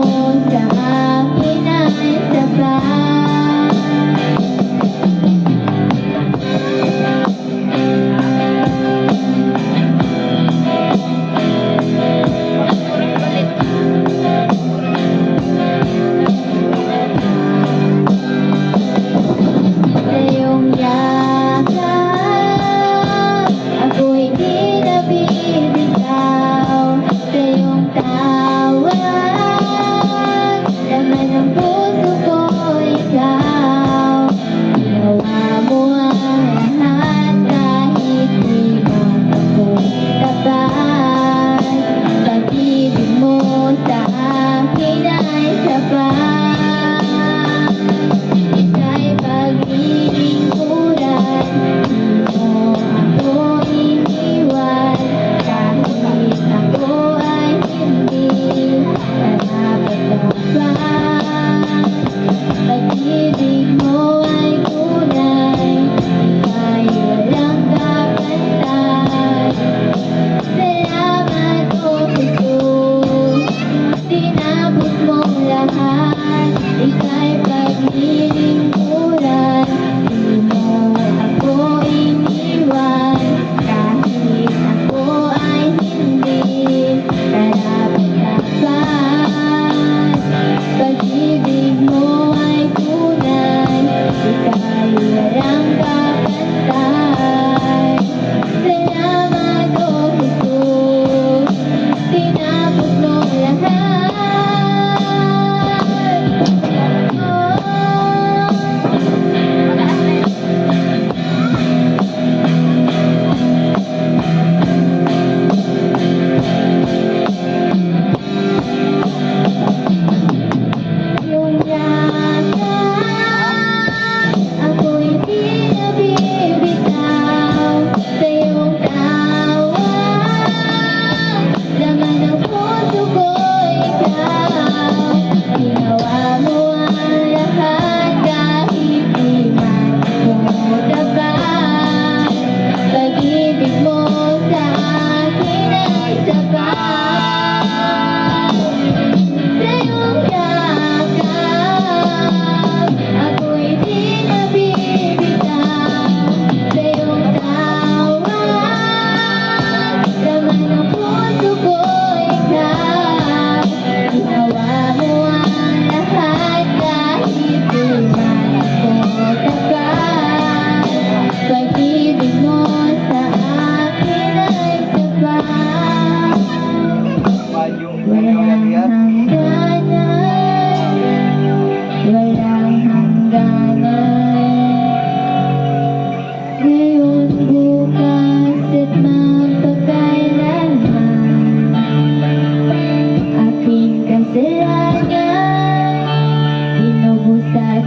sa akin ay sapat. Sa iyong yakap, ako'y di nabibitaw. Sa iyong tawag, laman ng puso ko ikaw. Ginawa mo ang lahat kahit di mo ako tapat. Pag-ibig mo sa akin ay sapat. Ika'y paglilingkuran, di mo ako iniwan. Kahit ako ay hindi karapat-dapat. Pag-ibig mo ay tunay, ika'y walang kapantay. Salamat o Jesus, tinapos mo lahat. Ika'y paglilingkuran, di mo ako iniwan. Kahit ako ay hindi karapat-dapat. Pag-ibig mo ay tunay, ika'y walang kapantay. Salamat o Jesus, tinapos mo lahat. Yung yakap, ako'y di nabibitaw. Sa iyong tawag, laman ng puso ko ikaw. Ginawa mo ang lahat kahit di man ako tapat. Pag-ibig mo sa akin ay sapat. Sa iyong yakap, ako'y di nabibitaw. Sa iyong tawag, laman ng puso ko ikaw. Ginawa mo ang lahat kahit di man ako tapat. Pag-ibig mo sa akin ay sapat. Walang hangganan, walang hangganan. Ngayon, bukas at magpakailanman. Aking kasalanan, inubos at